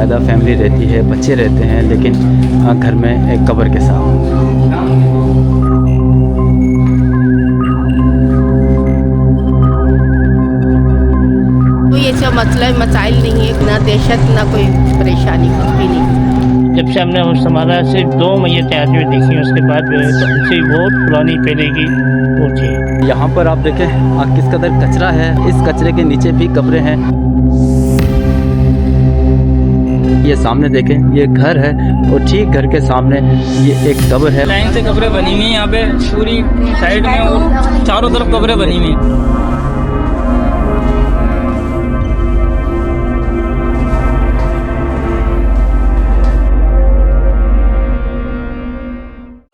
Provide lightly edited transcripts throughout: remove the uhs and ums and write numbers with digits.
बाकायदा फैमिली रहती है, बच्चे रहते हैं, लेकिन घर में एक कब्र के साथ। कोई ऐसा मसला मसाइल नहीं है, ना दहशत ना कोई परेशानी, कुछ भी नहीं। जब से हमने हमारा सिर्फ 2 मैयत आज में देखी, उसके बाद जो है तो उनसे बहुत पुरानी पहले की वो थी। यहाँ पर आप देखें किस कदर कचरा है, इस कचरे के नीचे भी कब्रें हैं। ये सामने देखें, ये घर है और ठीक घर के सामने ये एक कब्र है। लाइन से कब्रें बनी हुई हैं यहाँ पे पूरी साइड में और चारों तरफ कब्रें बनी हुई हैं।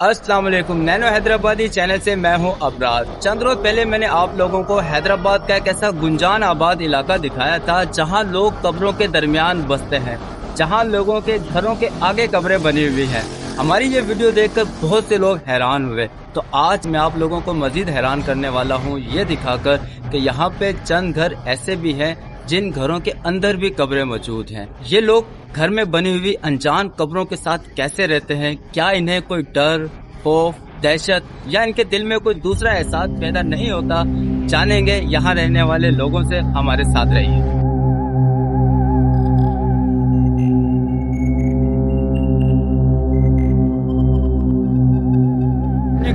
अस्सलाम वालेकुम, नैनो हैदराबादी चैनल से मैं हूं अबरार। चंद रोज पहले मैंने आप लोगों को हैदराबाद का एक ऐसा गुंजान आबाद इलाका दिखाया था जहां लोग कब्रों के दरमियान बसते हैं, जहां लोगों के घरों के आगे कब्रें बनी हुई हैं। हमारी ये वीडियो देखकर बहुत से लोग हैरान हुए, तो आज मैं आप लोगों को मजीद हैरान करने वाला हूँ ये दिखाकर कि यहाँ पे चंद घर ऐसे भी हैं जिन घरों के अंदर भी कब्रें मौजूद हैं। ये लोग घर में बनी हुई अनजान कब्रों के साथ कैसे रहते हैं? क्या इन्हें कोई डर, खौफ, दहशत या इनके दिल में कोई दूसरा एहसास पैदा नहीं होता? जानेंगे यहाँ रहने वाले लोगों से। हमारे साथ रहिए।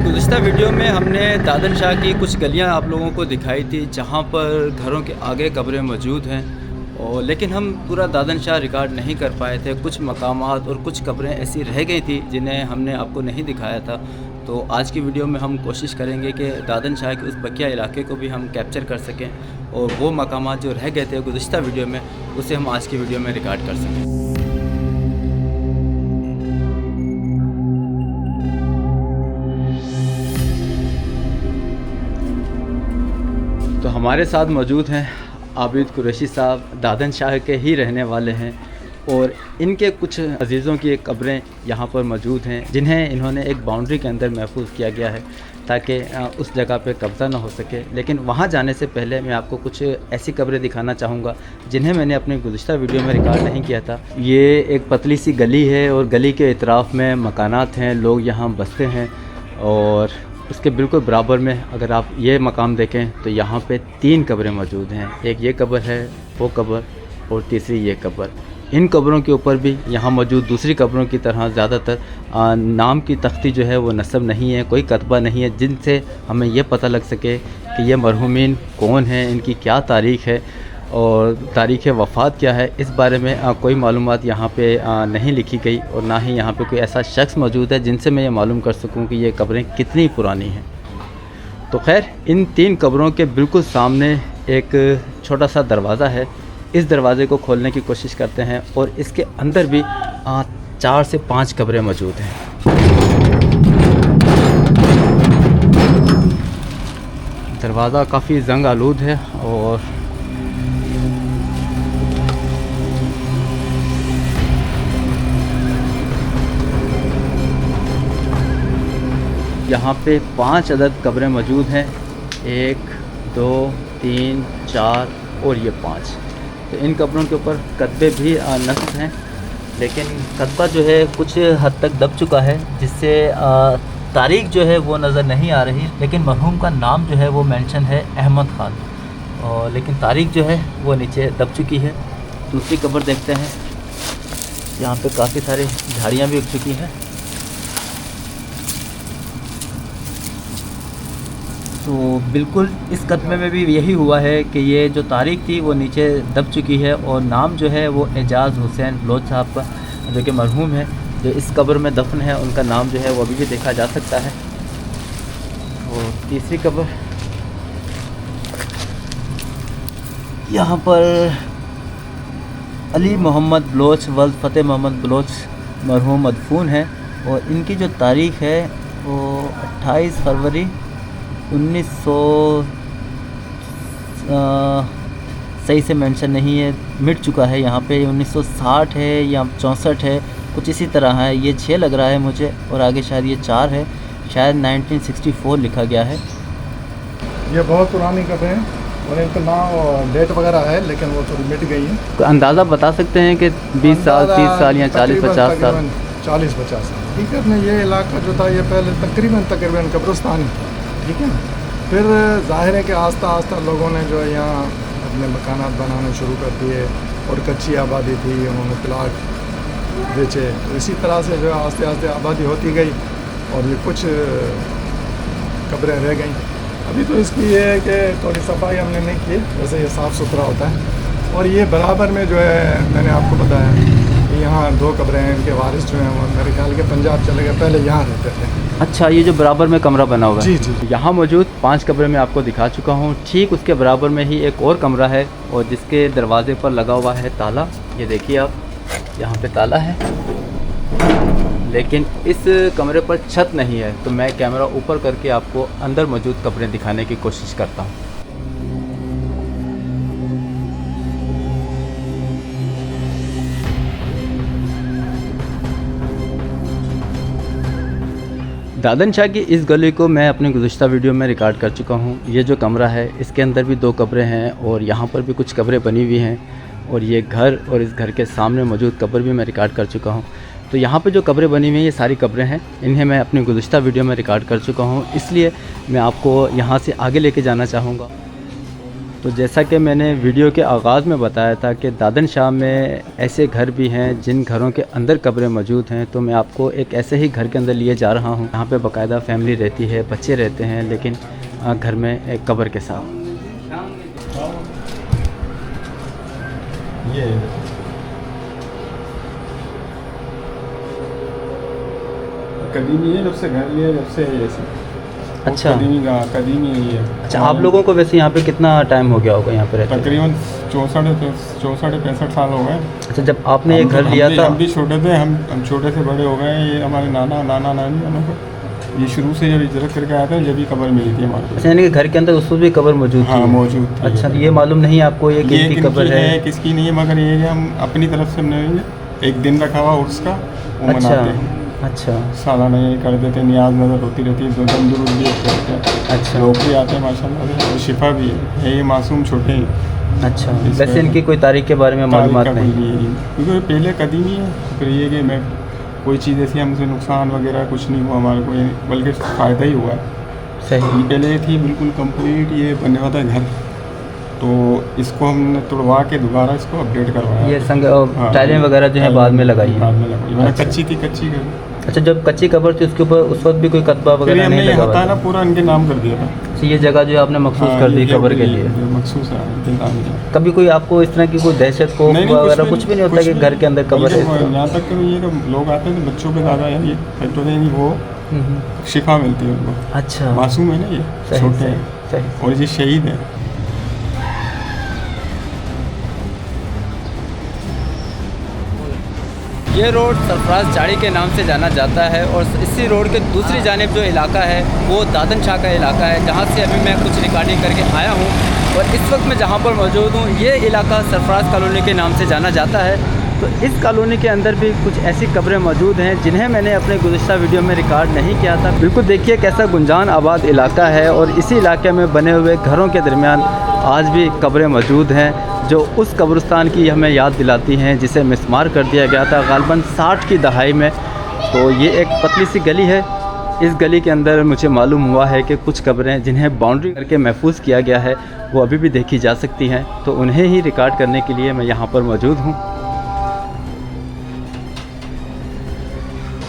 गुज़िश्ता वीडियो में हमने दादन शाह की कुछ गलियां आप लोगों को दिखाई थी जहां पर घरों के आगे कब्रें मौजूद हैं, और लेकिन हम पूरा दादन शाह रिकॉर्ड नहीं कर पाए थे। कुछ मकामात और कुछ कब्रें ऐसी रह गई थी जिन्हें हमने आपको नहीं दिखाया था। तो आज की वीडियो में हम कोशिश करेंगे कि दादन शाह के उस बकिया इलाके को भी हम कैप्चर कर सकें, और वो मकामात जो रह गए थे गुज़िश्ता वीडियो में उसे हम आज की वीडियो में रिकॉर्ड कर सकें। तो हमारे साथ मौजूद हैं आबिद कुरैशी साहब, दादन शाह के ही रहने वाले हैं, और इनके कुछ अजीज़ों की एक कब्रें यहाँ पर मौजूद हैं जिन्हें इन्होंने एक बाउंड्री के अंदर महफूज किया गया है ताकि उस जगह पे कब्ज़ा ना हो सके। लेकिन वहाँ जाने से पहले मैं आपको कुछ ऐसी कब्रें दिखाना चाहूँगा जिन्हें मैंने अपने गुज़िश्ता वीडियो में रिकॉर्ड नहीं किया था। ये एक पतली सी गली है और गली के इतराफ़ में मकानात हैं, लोग यहाँ बसते हैं, और उसके बिल्कुल बराबर में अगर आप ये मकाम देखें तो यहाँ पे 3 कब्रें मौजूद हैं। एक ये कब्र है, वो कब्र, और तीसरी ये कब्र। इन कब्रों के ऊपर भी यहाँ मौजूद दूसरी कब्रों की तरह ज़्यादातर नाम की तख्ती जो है वो नस्ब नहीं है, कोई कतबा नहीं है जिनसे हमें ये पता लग सके कि ये मरहूमीन कौन हैं, इनकी क्या तारीख़ है और तारीख़ वफ़ात क्या है। इस बारे में कोई मालूमात यहाँ पे नहीं लिखी गई, और ना ही यहाँ पे कोई ऐसा शख्स मौजूद है जिनसे मैं ये मालूम कर सकूँ कि ये कब्रें कितनी पुरानी हैं। तो खैर, इन 3 कब्रों के बिल्कुल सामने एक छोटा सा दरवाज़ा है। इस दरवाज़े को खोलने की कोशिश करते हैं, और इसके अंदर भी 4 से 5 कब्रें मौजूद हैं। दरवाज़ा काफ़ी जंग आलूद है, और यहाँ पे 5 अदद कब्रें मौजूद हैं। 1, 2, 3, 4 और ये 5। तो इन कब्रों के ऊपर कतबे भी नस्ब हैं, लेकिन कतबा जो है कुछ हद तक दब चुका है, जिससे तारीख़ जो है वो नज़र नहीं आ रही। लेकिन मरहूम का नाम जो है वो मेंशन है अहमद ख़ान, और लेकिन तारीख़ जो है वो नीचे दब चुकी है। दूसरी कब्र देखते हैं। यहाँ पे काफ़ी सारी झाड़ियाँ भी उग चुकी हैं। तो बिल्कुल इस कदमे में भी यही हुआ है कि ये जो तारीख़ थी वो नीचे दब चुकी है, और नाम जो है वो एजाज़ हुसैन बलोच साहब का, जो कि मरहूम है, जो इस कब्र में दफन है, उनका नाम जो है वो अभी भी देखा जा सकता है। और तीसरी कब्र यहाँ पर अली मोहम्मद बलोच वल्द फ़तेह मोहम्मद बलोच मरहूम मदफून है, और इनकी जो तारीख़ है वो 28 फरवरी 1900 सही से मेंशन नहीं है, मिट चुका है यहाँ पे। 1960 है या 64 है, कुछ इसी तरह है। ये 6 लग रहा है मुझे, और आगे शायद ये 4 है, शायद 1964 लिखा गया है। ये बहुत पुरानी कब्र है। और इनका नाम डेट वगैरह है लेकिन वो थोड़ी मिट गई है। कोई अंदाज़ा बता सकते हैं कि 20 साल, 30 साल या 40-50 साल? 40-50 साल। ठीक है, अपने ये इलाका जो था ये पहले तकरीबन कब्रिस्तान था, ठीक है ना। फिर जाहिर है कि आस्ता आस्ता लोगों ने जो है यहाँ अपने मकानात बनाने शुरू कर दिए और कच्ची आबादी थी, उन्होंने प्लाट बेचे, तो इसी तरह से जो है आस्ते आस्ते आबादी होती गई और ये कुछ कब्रें रह गई। अभी तो इसकी ये है कि थोड़ी सफाई हमने नहीं की, वैसे ये साफ़ सुथरा होता है। और ये बराबर में जो है मैंने आपको बताया कि यहाँ 2 कब्रें हैं, इनके वारिस जो हैं वो मेरे ख्याल के पंजाब चले गए, पहले यहाँ रहते थे। अच्छा, ये जो बराबर में कमरा बना हुआ है, जी जी, यहाँ मौजूद 5 कमरे में आपको दिखा चुका हूँ। ठीक उसके बराबर में ही एक और कमरा है और जिसके दरवाजे पर लगा हुआ है ताला। ये देखिए आप, यहाँ पे ताला है, लेकिन इस कमरे पर छत नहीं है, तो मैं कैमरा ऊपर करके आपको अंदर मौजूद कमरे दिखाने की कोशिश करता हूँ। दादन शाह की इस गली को मैं अपने गुज़श्ता वीडियो में रिकॉर्ड कर चुका हूँ। ये जो कमरा है इसके अंदर भी 2 कब्रें हैं और यहाँ पर भी कुछ कब्रें बनी हुई हैं और ये घर और इस घर के सामने मौजूद कब्र भी मैं रिकॉर्ड कर चुका हूँ। तो यहाँ पे जो कब्रें बनी हुई हैं ये सारी कब्रें हैं, इन्हें मैं अपने गुज़श्ता वीडियो में रिकॉर्ड कर चुका हूँ, इसलिए मैं आपको यहाँ से आगे लेके जाना चाहूँगा। तो जैसा कि मैंने वीडियो के आगाज़ में बताया था कि दादन शाह में ऐसे घर भी हैं जिन घरों के अंदर कब्रें मौजूद हैं, तो मैं आपको एक ऐसे ही घर के अंदर लिए जा रहा हूँ। यहाँ पे बाकायदा फैमिली रहती है, बच्चे रहते हैं, लेकिन घर में एक कब्र के साथ। ये कदीमी है, जब से घर लिया जब से है ऐसे। अच्छा, कदीमी है ये। अच्छा, आप लोगों को वैसे यहाँ पे कितना टाइम हो गया होगा यहाँ पे रहते? तकरीबन 64-65 साल हो गए। अच्छा, जब आपने ये घर लिया था? हम भी छोटे थे, हम छोटे से बड़े हो गए। ये हमारे नाना नानी वालों को ये शुरू से जब इजरत करके आए थे, जब भी कब्र मिली थी हमारे। अच्छा, यानी कि घर के अंदर उस वक्त भी कब्र मौजूद थी? हाँ, मौजूद थी। अच्छा, तो ये मालूम नहीं आपको ये किसकी कब्र है? किसकी नहीं है, मगर ये कि हम अपनी तरफ से हमने एक दिन रखा हुआ उर्स का, वो मनाते हैं। अच्छा, सालाना ये कर देते, नियाज नज़र होती रहती है, तंदुरुस्त भी होते हैं। अच्छा, लोग भी आते हैं माशाल्लाह से, और शिफा भी है। ये मासूम छोटे हैं। अच्छा, वैसे इनकी कोई तारीख के बारे में मालूमात नहीं? क्योंकि पहले कदीमी है, फिर ये कि मैं कोई चीज़ ऐसी हमसे नुकसान वगैरह कुछ नहीं हुआ हमारे को, बल्कि फ़ायदा ही हुआ है। सही। पहले थी बिल्कुल कंप्लीट, ये बने हुआ था घर, तो इसको हमने तोड़वा के दोबारा इसको अपडेट करवाया। ये टाइलें वगैरह जो है बाद में लगाई बाद है? में लगाई। अच्छा। कच्ची थी, कच्ची घर। अच्छा, जब कच्ची कब्र थी उसके ऊपर उस वक्त भी कोई कतबा वगैरह नहीं लगा हुआ था? पूरा इनके नाम कर दिया था। तो ये जगह जो है आपने मखसूस कर दी कब्र के लिए? मखसूस है। कभी कोई आपको इस तरह की कोई दहशत को वगैरह कुछ भी नहीं होता कि घर के अंदर कब्र है? यहाँ तक कि ये तो लोग आते हैं तो बच्चों के ज़्यादा है, ये फैक्टर है, वो शिफा मिलती है उनको। अच्छा, मासूम है ना, ये छोटे हैं और ये शहीद है। ये रोड सरफराज जाड़ी के नाम से जाना जाता है और इसी रोड के दूसरी जानिब जो इलाका है वो दादन शाह का इलाका है, जहाँ से अभी मैं कुछ रिकॉर्डिंग करके आया हूँ। और इस वक्त मैं जहाँ पर मौजूद हूँ ये इलाका सरफराज कॉलोनी के नाम से जाना जाता है। तो इस कॉलोनी के अंदर भी कुछ ऐसी कब्रें मौजूद हैं जिन्हें मैंने अपने गुज़श्ता वीडियो में रिकॉर्ड नहीं किया था। बिल्कुल देखिए कैसा गुंजान आबाद इलाका है और इसी इलाके में बने हुए घरों के दरमियान आज भी कब्रें मौजूद हैं जो उस कब्रिस्तान की हमें याद दिलाती हैं जिसे मिस्मार कर दिया गया था ग़ालिबन 60 की दहाई में। तो ये एक पतली सी गली है, इस गली के अंदर मुझे मालूम हुआ है कि कुछ कब्रें जिन्हें बाउंड्री करके महफूज किया गया है वो अभी भी देखी जा सकती हैं, तो उन्हें ही रिकॉर्ड करने के लिए मैं यहाँ पर मौजूद हूँ।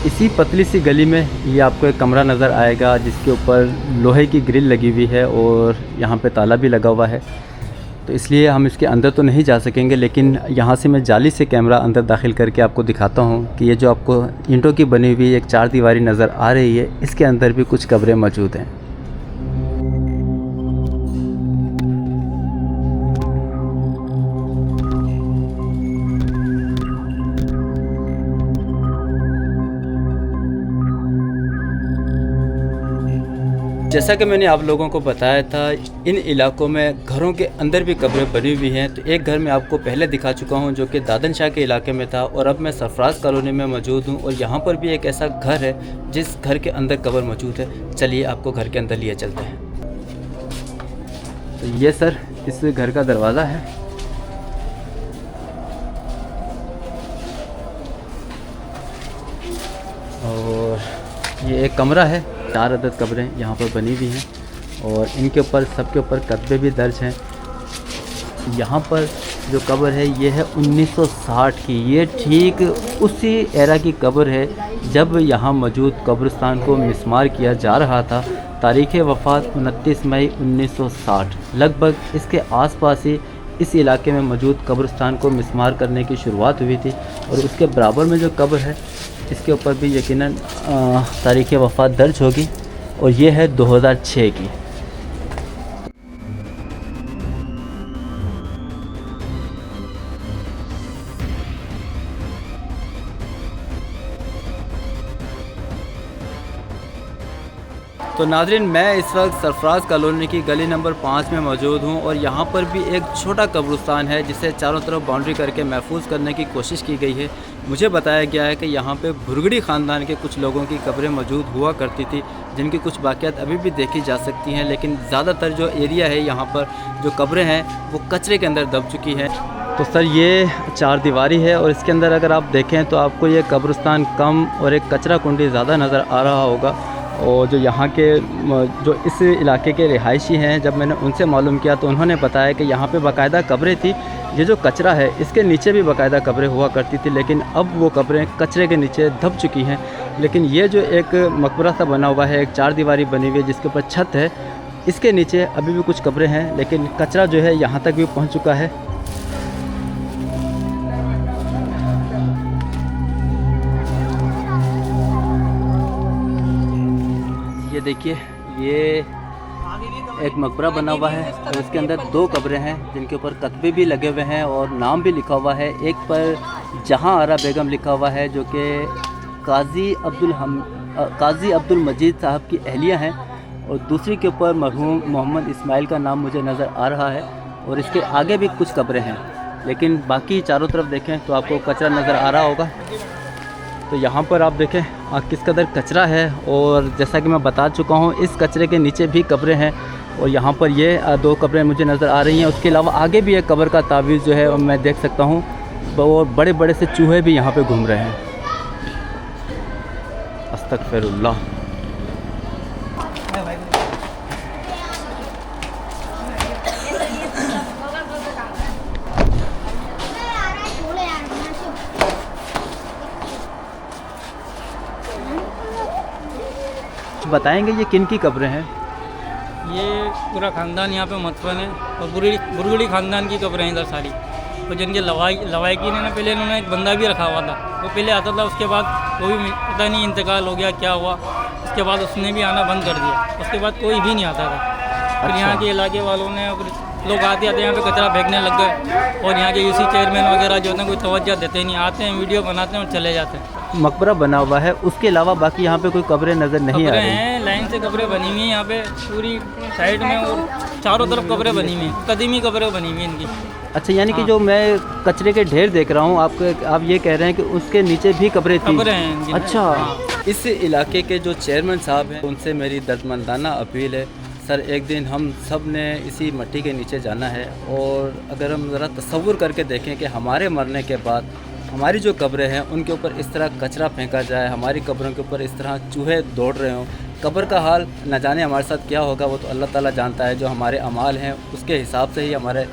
इसी पतली सी गली में ये आपको एक कमरा नज़र आएगा जिसके ऊपर लोहे की ग्रिल लगी हुई है और यहाँ पे ताला भी लगा हुआ है, तो इसलिए हम इसके अंदर तो नहीं जा सकेंगे, लेकिन यहाँ से मैं जाली से कैमरा अंदर दाखिल करके आपको दिखाता हूँ कि ये जो आपको ईंटों की बनी हुई एक 4 दीवारी नज़र आ रही है इसके अंदर भी कुछ कब्रें मौजूद हैं। जैसा कि मैंने आप लोगों को बताया था इन इलाकों में घरों के अंदर भी कब्रें बनी हुई हैं। तो एक घर मैं आपको पहले दिखा चुका हूं जो कि दादन शाह के इलाके में था और अब मैं सरफराज कॉलोनी में मौजूद हूं और यहाँ पर भी एक ऐसा घर है जिस घर के अंदर कब्र मौजूद है। चलिए आपको घर के अंदर लिए चलते हैं। तो ये सर इस घर का दरवाज़ा है। और ये एक कमरा है, 4 अदद कब्रें यहाँ पर बनी हुई हैं और इनके ऊपर सबके ऊपर कतबे भी दर्ज हैं। यहाँ पर जो कब्र है ये है 1960 की। ये ठीक उसी एरा की कब्र है जब यहाँ मौजूद कब्रिस्तान को मिस्मार किया जा रहा था। तारीख़ वफ़ात 29 मई 1960। लगभग इसके आसपास ही इस इलाके में मौजूद कब्रिस्तान को मिस्मार करने की शुरुआत हुई थी। और उसके बराबर में जो कब्र है इसके ऊपर भी यकीनन तारीख़ वफ़ात दर्ज होगी और ये है 2006 की। तो नाज़रीन, मैं इस वक्त सरफराज कॉलोनी की गली नंबर 5 में मौजूद हूँ और यहाँ पर भी एक छोटा कब्रिस्तान है जिसे चारों तरफ बाउंड्री करके महफूज करने की कोशिश की गई है। मुझे बताया गया है कि यहाँ पे भुरगड़ी ख़ानदान के कुछ लोगों की कब्रें मौजूद हुआ करती थी, जिनकी कुछ वाक़यात अभी भी देखी जा सकती हैं। लेकिन ज़्यादातर जो एरिया है यहाँ पर जो कब्रें हैं वो कचरे के अंदर दब चुकी हैं। तो सर ये 4 दीवारी है और इसके अंदर अगर आप देखें तो आपको ये कब्रिस्तान कम और एक कचरा कुंडी ज़्यादा नज़र आ रहा होगा। और जो यहाँ के जो इस इलाके के रिहायशी हैं, जब मैंने उनसे मालूम किया तो उन्होंने बताया कि यहाँ पे बाकायदा कब्रें थी। ये जो कचरा है इसके नीचे भी बाकायदा कब्रें हुआ करती थी, लेकिन अब वो कब्रें कचरे के नीचे दब चुकी हैं। लेकिन ये जो एक मकबरा सा बना हुआ है, एक 4 दीवारी बनी हुई है जिसके ऊपर छत है, इसके नीचे अभी भी कुछ कब्रें हैं, लेकिन कचरा जो है यहाँ तक भी पहुँच चुका है। ये देखिए, ये एक मकबरा बना हुआ है और इसके अंदर 2 कब्रें हैं जिनके ऊपर कतबे भी लगे हुए हैं और नाम भी लिखा हुआ है। एक पर जहां आरा बेगम लिखा हुआ है जो कि काजी अब्दुल मजीद साहब की अहलिया हैं, और दूसरी के ऊपर मरहूम मोहम्मद इस्माइल का नाम मुझे नज़र आ रहा है। और इसके आगे भी कुछ कब्रें हैं, लेकिन बाकी चारों तरफ देखें तो आपको कचरा नज़र आ रहा होगा। तो यहाँ पर आप देखें किस कदर कचरा है, और जैसा कि मैं बता चुका हूँ इस कचरे के नीचे भी कब्रें हैं और यहाँ पर ये 2 कब्रें मुझे नज़र आ रही हैं। उसके अलावा आगे भी एक कब्र का तावीज़ जो है मैं देख सकता हूँ, और बड़े बड़े से चूहे भी यहाँ पे घूम रहे हैं। अस्तगफिरुल्लाह। बताएंगे ये किन की कब्रें हैं? ये पूरा ख़ानदान यहाँ पे मतफन है और बुरगड़ी ख़ानदान की कब्रें हैं इधर सारी। तो जिनके लवाइकी ने पहले इन्होंने एक बंदा भी रखा हुआ था, वो पहले आता था, उसके बाद वो भी पता नहीं इंतकाल हो गया क्या हुआ, उसके बाद उसने भी आना बंद कर दिया। उसके बाद कोई भी नहीं आता था। फिर यहाँ के इलाके वालों ने लोग आते यहाँ पे कचरा फेंकने लग गए और यहाँ के यूसी चेयरमैन वगैरह जो है कोई तवज्जो देते नहीं, आते हैं वीडियो बनाते हैं और चले जाते हैं। मकबरा बना हुआ है, उसके अलावा बाकी यहाँ पे कोई कब्रें नज़र नहीं आ रही हैं। लाइन से कब्रें बनी हुई हैं यहाँ पे पूरी साइड में और चारों तरफ कब्रें बनी हुई हैं, कदीमी कब्रें बनी हुई हैं इनकी। अच्छा, यानी कि जो मैं कचरे के ढेर देख रहा हूँ, आप ये कह रहे हैं कि उसके नीचे भी कब्रें थी? कब्रें हैं। अच्छा। इस इलाके के जो चेयरमैन साहब हैं उनसे मेरी दर्दमंदाना अपील है, सर एक दिन हम सब ने इसी मिट्टी के नीचे जाना है, और अगर हम ज़रा तसव्वुर करके देखें कि हमारे मरने के बाद हमारी जो कब्रें हैं उनके ऊपर इस तरह कचरा फेंका जाए, हमारी कब्रों के ऊपर इस तरह चूहे दौड़ रहे हों, कब्र का हाल न जाने हमारे साथ क्या होगा, वो तो अल्लाह ताला जानता है। जो हमारे अमाल हैं उसके हिसाब से ही हमारे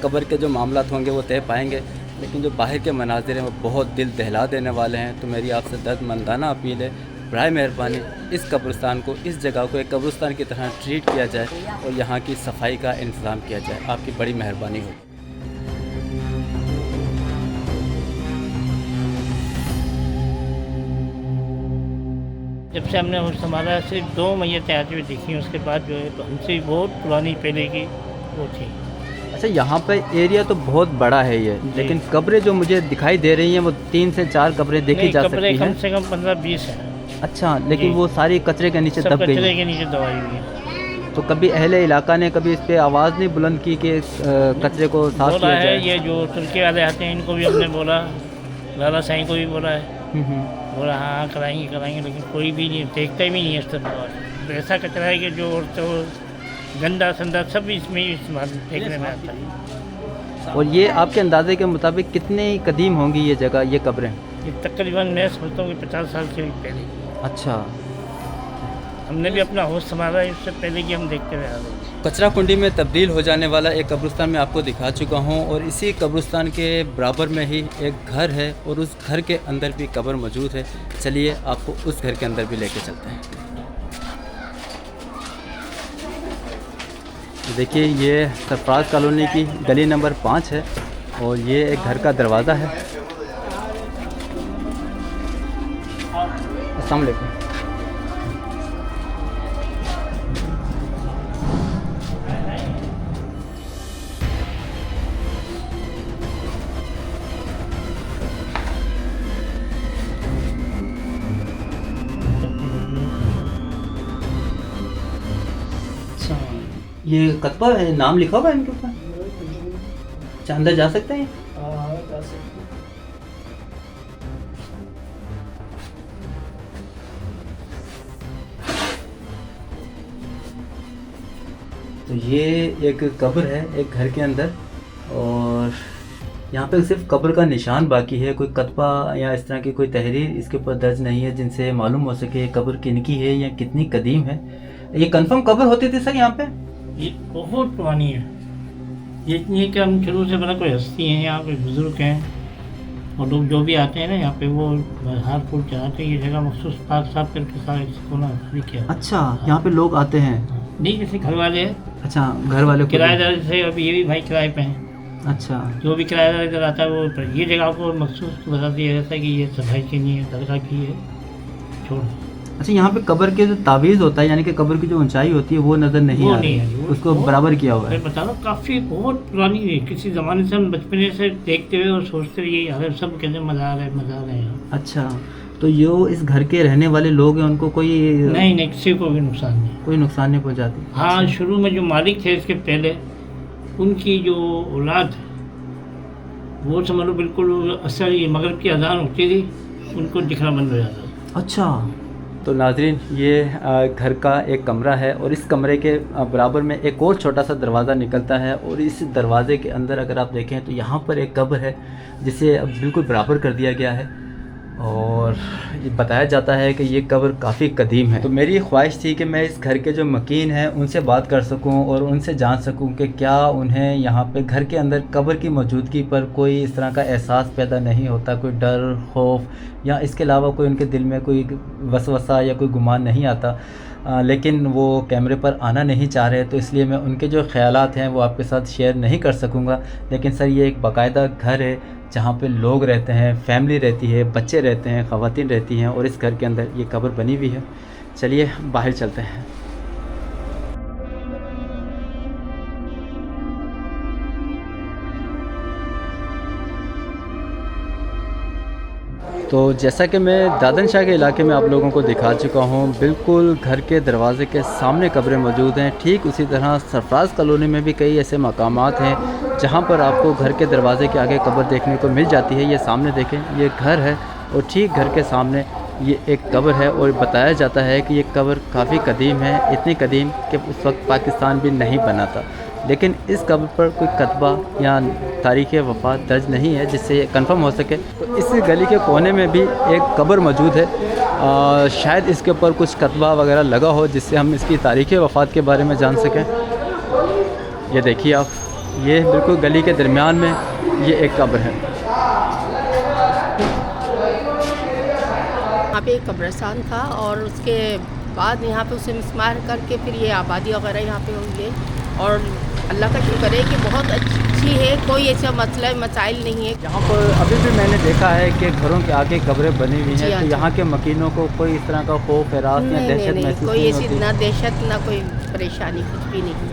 कब्र के जो मामलात होंगे वो तय पाएंगे, लेकिन जो बाहर के मनाजिर हैं वो बहुत दिल दहला देने वाले हैं। तो मेरी आपसे दर्दमंदाना अपील है, बराए मेहरबानी इस कब्रिस्तान को, इस जगह को एक कब्रिस्तान की तरह ट्रीट किया जाए और यहाँ की सफाई का इंतज़ाम किया जाए। आपकी बड़ी मेहरबानी होगी। जब से हमने होश संभाला सिर्फ 2 मैयतें आती हुई दिखी, उसके बाद जो है तो हमसे बहुत पुरानी पहले की वो थी। अच्छा, यहाँ पे एरिया तो बहुत बड़ा है ये, लेकिन कब्रें जो मुझे दिखाई दे रही हैं वो 3 से 4 कब्रें देखी जा सकती हैं। कम से कम 15-20 हैं। अच्छा, लेकिन वो सारी कचरे के नीचे दब गई? कचरे के नीचे दबाई हुई है। तो कभी अहले इलाका ने कभी इस पे आवाज़ नहीं बुलंद की कि कचरे को साफ किया जाए? ये जो तुर्की वाले आते हैं इनको भी हमने बोला, लाला साईं को भी बोला है, बोला हाँ कराएंगे, लेकिन कोई भी नहीं देखता भी नहीं है इस तरह। ऐसा कचरा है कि जो गंदा संदा सब इसमें इस्तेमाल फेंकने में आता है। और ये आपके अंदाजे के मुताबिक कितनी कदीम होंगी ये जगह, ये कब्रें? ये तकरीबन मैं समझता हूँ कि 50 साल से भी पहले की। अच्छा। हमने भी अपना होश संभाला है, इससे पहले की हम देखते हुए आ रहे हैं। कचरा कुंडी में तब्दील हो जाने वाला एक कब्रिस्तान मैं आपको दिखा चुका हूँ और इसी कब्रिस्तान के बराबर में ही एक घर है और उस घर के अंदर भी कब्र मौजूद है। चलिए आपको उस घर के अंदर भी लेके चलते हैं। देखिए ये सरफराज कॉलोनी की गली नंबर 5 है और ये एक घर का दरवाज़ा है। अस्सलाम वालेकुम। ये कतबा है, नाम लिखा हुआ है इनके ऊपर? अच्छा, अंदर जा सकते हैं? तो ये एक कब्र है एक घर के अंदर और यहाँ पे सिर्फ कब्र का निशान बाकी है, कोई कतबा या इस तरह की कोई तहरीर इसके ऊपर दर्ज नहीं है जिनसे मालूम हो सके कब्र किनकी है या कितनी कदीम है। ये कंफर्म कब्र होती थी सर यहाँ पे? ये बहुत पुरानी है। ये इतनी है कि हम शुरू से बड़ा कोई हस्ती हैं, यहाँ पे बुज़ुर्ग हैं और लोग जो भी आते हैं ना यहाँ पे वो हाथ फूल चढ़ाते हैं। ये जगह मखसूस पाक साफ करके सारे इसको ना किया। अच्छा, यहाँ पे लोग आते हैं? नहीं, जैसे घर वाले हैं। अच्छा, घर वाले किराएदार से अभी ये भी भाई किराए पे हैं। अच्छा, जो भी किराएदार इधर आता है वो ये जगह को मखसूस बता दिया जाता है कि ये सफाई के लिए दरगाह की है, छोड़। अच्छा, यहाँ पे कब्र के जो तावीज़ होता है यानी कि कब्र की जो ऊंचाई होती है वो नज़र नहीं आ रही है, उसको बराबर किया हुआ है। मैं बता रहा हूँ काफ़ी बहुत पुरानी है। किसी ज़माने से हम बचपने से देखते हुए और सोचते हुए यही हाल है। सब कहते मज़ा आ रहा है। अच्छा, तो जो इस घर के रहने वाले लोग हैं उनको कोई नहीं किसी को भी नुकसान नहीं, कोई नुकसान नहीं पहुँचाती? हाँ, शुरू में जो मालिक थे इसके पहले उनकी जो औलाद वो समझ लो बिल्कुल असर मगरिब की अजान होती थी उनको दिखना बंद हो जाता। अच्छा, तो नाज़रीन ये घर का एक कमरा है और इस कमरे के बराबर में एक और छोटा सा दरवाज़ा निकलता है और इस दरवाज़े के अंदर अगर आप देखें तो यहाँ पर एक कब्र है जिसे अब बिल्कुल बराबर कर दिया गया है और ये बताया जाता है कि ये कब्र काफ़ी कदीम है। तो मेरी ख्वाहिश थी कि मैं इस घर के जो मकीन हैं उनसे बात कर सकूं और उनसे जान सकूं कि क्या उन्हें यहाँ पे घर के अंदर कब्र की मौजूदगी पर कोई इस तरह का एहसास पैदा नहीं होता, कोई डर खौफ या इसके अलावा कोई उनके दिल में कोई वसवसा या कोई गुमान नहीं आता। लेकिन वो कैमरे पर आना नहीं चाह रहे तो इसलिए मैं उनके जो ख़यालात हैं वो आपके साथ शेयर नहीं कर सकूँगा। लेकिन सर ये एक बाकायदा घर है जहाँ पे लोग रहते हैं, फैमिली रहती है, बच्चे रहते हैं, ख़वातीन रहती हैं और इस घर के अंदर ये कब्र बनी हुई है। चलिए बाहर चलते हैं। तो जैसा कि मैं दादन शाह के इलाके में आप लोगों को दिखा चुका हूँ, बिल्कुल घर के दरवाज़े के सामने कब्रें मौजूद हैं। ठीक उसी तरह सरफराज कॉलोनी में भी कई ऐसे मकामात हैं जहाँ पर आपको घर के दरवाज़े के आगे कब्र देखने को मिल जाती है। ये सामने देखें, ये घर है और ठीक घर के सामने ये एक कब्र है और बताया जाता है कि ये कब्र काफ़ी कदीम है, इतनी कदीम कि उस वक्त पाकिस्तान भी नहीं बना था। लेकिन इस कब्र पर कोई कतबा या तारीख़ वफ़ात दर्ज नहीं है जिससे ये कंफर्म हो सके। तो इस गली के कोने में भी एक कब्र मौजूद है, शायद इसके ऊपर कुछ कतबा वगैरह लगा हो जिससे हम इसकी तारीख़ वफ़ात के बारे में जान सकें। ये देखिए आप, ये बिल्कुल गली के दरमियान में ये एक कब्र है। यहाँ पे एक कब्रिस्तान था और उसके बाद यहाँ पे उसे मिसमार करके फिर ये आबादी वगैरह यहाँ पे हुई है और अल्लाह का शुक्र है कि बहुत अच्छी है, कोई ऐसा मसला मसाइल नहीं है। यहाँ पर अभी भी मैंने देखा है कि घरों के आगे कब्रें बनी हुई हैं, तो यहाँ के मकीनों को कोई इस तरह का खौफ, हरास या दहशत महसूस कोई नहीं ऐसी होती? ना दहशत ना कोई परेशानी, कुछ भी नहीं।